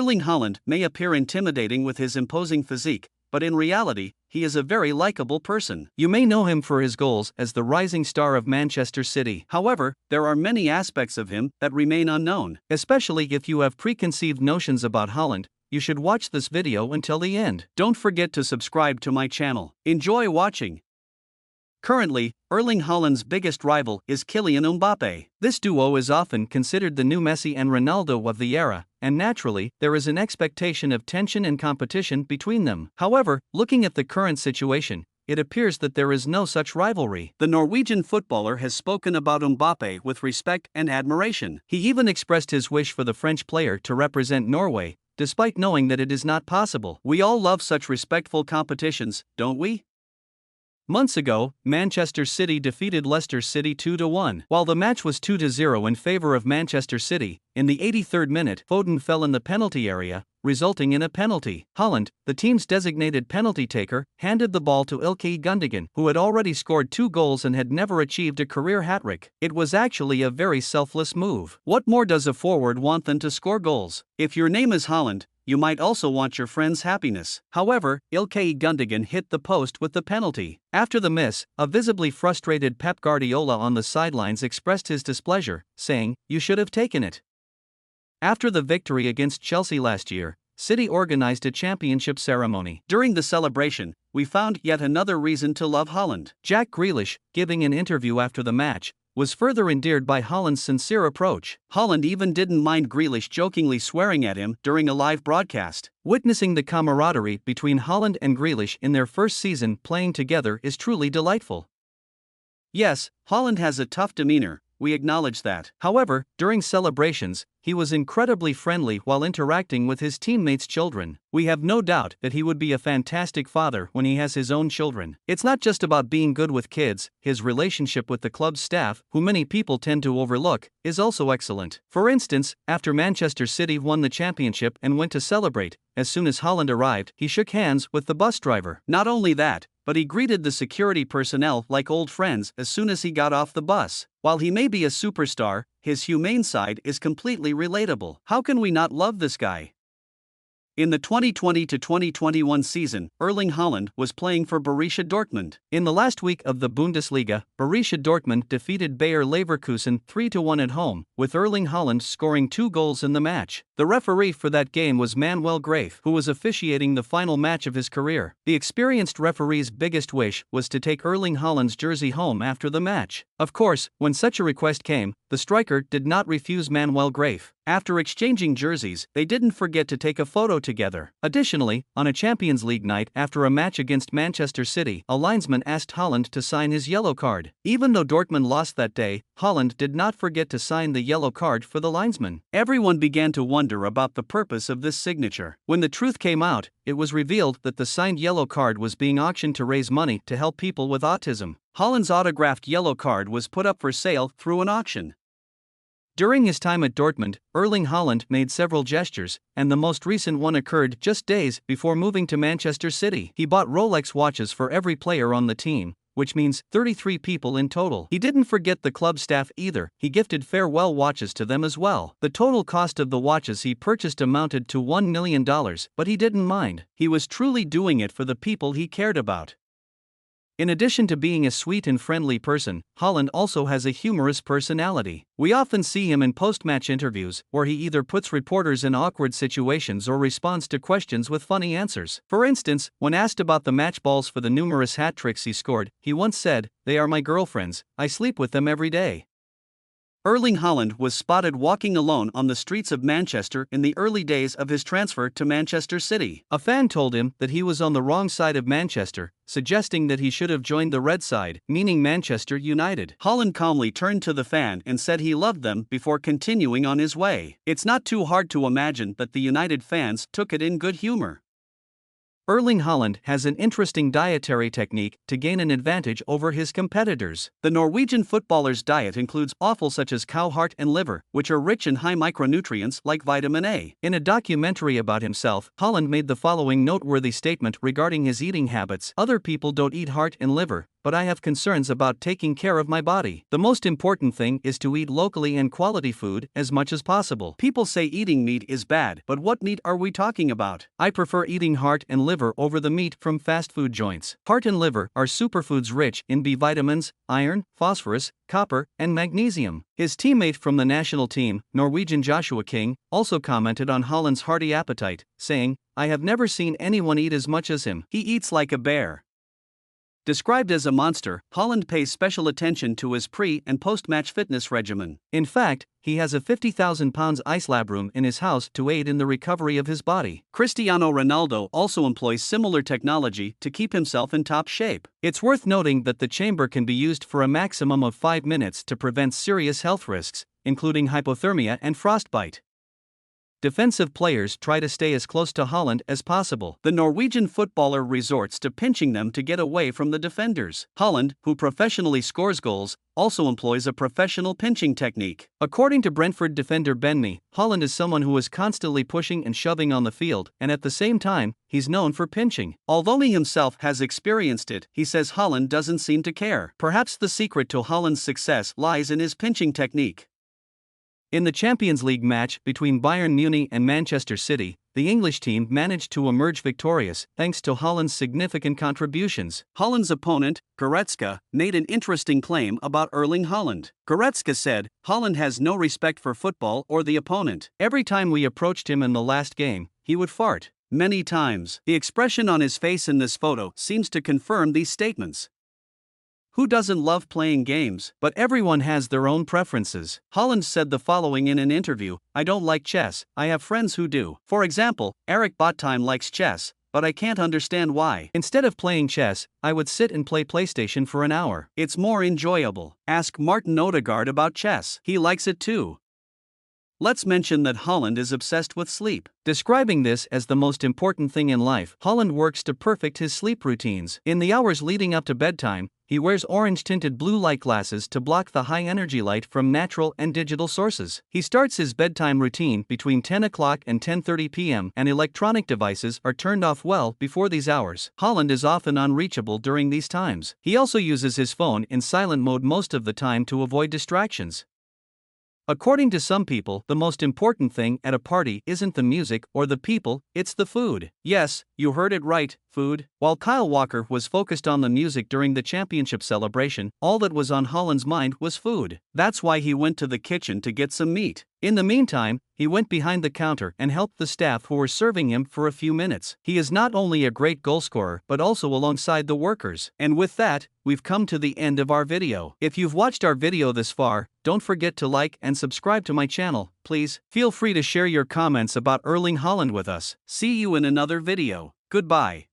Erling Haaland may appear intimidating with his imposing physique, but in reality, he is a very likable person. You may know him for his goals as the rising star of Manchester City. However, there are many aspects of him that remain unknown. Especially if you have preconceived notions about Haaland, you should watch this video until the end. Don't forget to subscribe to my channel. Enjoy watching. Currently, Erling Haaland's biggest rival is Kylian Mbappe. This duo is often considered the new Messi and Ronaldo of the era, and naturally, there is an expectation of tension and competition between them. However, looking at the current situation, it appears that there is no such rivalry. The Norwegian footballer has spoken about Mbappe with respect and admiration. He even expressed his wish for the French player to represent Norway, despite knowing that it is not possible. We all love such respectful competitions, don't we? Months ago, Manchester City defeated Leicester City 2-1. While the match was 2-0 in favor of Manchester City, in the 83rd minute, Foden fell in the penalty area, resulting in a penalty. Haaland, the team's designated penalty taker, handed the ball to Ilkay Gundogan, who had already scored 2 goals and had never achieved a career hat-trick. It was actually a very selfless move. What more does a forward want than to score goals? If your name is Haaland, you might also want your friend's happiness. However, Ilkay Gundogan hit the post with the penalty. After the miss, a visibly frustrated Pep Guardiola on the sidelines expressed his displeasure, saying, "You should have taken it." After the victory against Chelsea last year, City organized a championship ceremony. During the celebration, we found yet another reason to love Haaland. Jack Grealish, giving an interview after the match, was further endeared by Haaland's sincere approach. Haaland even didn't mind Grealish jokingly swearing at him during a live broadcast. Witnessing the camaraderie between Haaland and Grealish in their first season playing together is truly delightful. Yes, Haaland has a tough demeanor, we acknowledge that. However, during celebrations, he was incredibly friendly while interacting with his teammates' children. We have no doubt that he would be a fantastic father when he has his own children. It's not just about being good with kids, his relationship with the club's staff, who many people tend to overlook, is also excellent. For instance, after Manchester City won the championship and went to celebrate, as soon as Haaland arrived, he shook hands with the bus driver. Not only that, but he greeted the security personnel like old friends as soon as he got off the bus. While he may be a superstar, his humane side is completely relatable. How can we not love this guy? In the 2020-2021 season, Erling Haaland was playing for Borussia Dortmund. In the last week of the Bundesliga, Borussia Dortmund defeated Bayer Leverkusen 3-1 at home, with Erling Haaland scoring 2 goals in the match. The referee for that game was Manuel Graef, who was officiating the final match of his career. The experienced referee's biggest wish was to take Erling Haaland's jersey home after the match. Of course, when such a request came, the striker did not refuse Manuel Graef. After exchanging jerseys, they didn't forget to take a photo together. Additionally, on a Champions League night after a match against Manchester City, a linesman asked Haaland to sign his yellow card. Even though Dortmund lost that day, Haaland did not forget to sign the yellow card for the linesman. Everyone began to wonder about the purpose of this signature. When the truth came out, it was revealed that the signed yellow card was being auctioned to raise money to help people with autism. Haaland's autographed yellow card was put up for sale through an auction. During his time at Dortmund, Erling Haaland made several gestures, and the most recent one occurred just days before moving to Manchester City. He bought Rolex watches for every player on the team, which means 33 people in total. He didn't forget the club staff either, he gifted farewell watches to them as well. The total cost of the watches he purchased amounted to $1 million, but he didn't mind. He was truly doing it for the people he cared about. In addition to being a sweet and friendly person, Haaland also has a humorous personality. We often see him in post-match interviews, where he either puts reporters in awkward situations or responds to questions with funny answers. For instance, when asked about the match balls for the numerous hat tricks he scored, he once said, "They are my girlfriends, I sleep with them every day." Erling Haaland was spotted walking alone on the streets of Manchester in the early days of his transfer to Manchester City. A fan told him that he was on the wrong side of Manchester, suggesting that he should have joined the red side, meaning Manchester United. Haaland calmly turned to the fan and said he loved them before continuing on his way. It's not too hard to imagine that the United fans took it in good humor. Erling Haaland has an interesting dietary technique to gain an advantage over his competitors. The Norwegian footballer's diet includes offal such as cow heart and liver, which are rich in high micronutrients like vitamin A. In a documentary about himself, Haaland made the following noteworthy statement regarding his eating habits: "Other people don't eat heart and liver, but I have concerns about taking care of my body. The most important thing is to eat locally and quality food as much as possible. People say eating meat is bad, but what meat are we talking about? I prefer eating heart and liver over the meat from fast food joints. Heart and liver are superfoods rich in B vitamins, iron, phosphorus, copper, and magnesium. His teammate from the national team, Norwegian Joshua King, also commented on Haaland's hearty appetite, saying, "I have never seen anyone eat as much as him. He eats like a bear." Described as a monster, Haaland pays special attention to his pre- and post-match fitness regimen. In fact, he has a 50,000 pounds ice lab room in his house to aid in the recovery of his body. Cristiano Ronaldo also employs similar technology to keep himself in top shape. It's worth noting that the chamber can be used for a maximum of 5 minutes to prevent serious health risks, including hypothermia and frostbite. Defensive players try to stay as close to Haaland as possible. The Norwegian footballer resorts to pinching them to get away from the defenders. Haaland, who professionally scores goals, also employs a professional pinching technique. According to Brentford defender Benme, Haaland is someone who is constantly pushing and shoving on the field, and at the same time, he's known for pinching. Although he himself has experienced it, he says Haaland doesn't seem to care. Perhaps the secret to Haaland's success lies in his pinching technique. In the Champions League match between Bayern Munich and Manchester City, the English team managed to emerge victorious thanks to Haaland's significant contributions. Haaland's opponent, Goretzka, made an interesting claim about Erling Haaland. Goretzka said, "Haaland has no respect for football or the opponent. Every time we approached him in the last game, he would fart. Many times." The expression on his face in this photo seems to confirm these statements. Who doesn't love playing games? But everyone has their own preferences. Haaland said the following in an interview: "I don't like chess, I have friends who do. For example, Eric Botheim likes chess, but I can't understand why. Instead of playing chess, I would sit and play PlayStation for an hour. It's more enjoyable." Ask Martin Odegaard about chess. He likes it too. Let's mention that Haaland is obsessed with sleep. Describing this as the most important thing in life, Haaland works to perfect his sleep routines. In the hours leading up to bedtime, he wears orange-tinted blue light glasses to block the high-energy light from natural and digital sources. He starts his bedtime routine between 10 o'clock and 10:30 p.m. and electronic devices are turned off well before these hours. Haaland is often unreachable during these times. He also uses his phone in silent mode most of the time to avoid distractions. According to some people, the most important thing at a party isn't the music or the people, it's the food. Yes, you heard it right, food. While Kyle Walker was focused on the music during the championship celebration, all that was on Haaland's mind was food. That's why he went to the kitchen to get some meat. In the meantime, he went behind the counter and helped the staff who were serving him for a few minutes. He is not only a great goalscorer but also alongside the workers. And with that, we've come to the end of our video. If you've watched our video this far, don't forget to like and subscribe to my channel, please. Feel free to share your comments about Erling Haaland with us. See you in another video. Goodbye.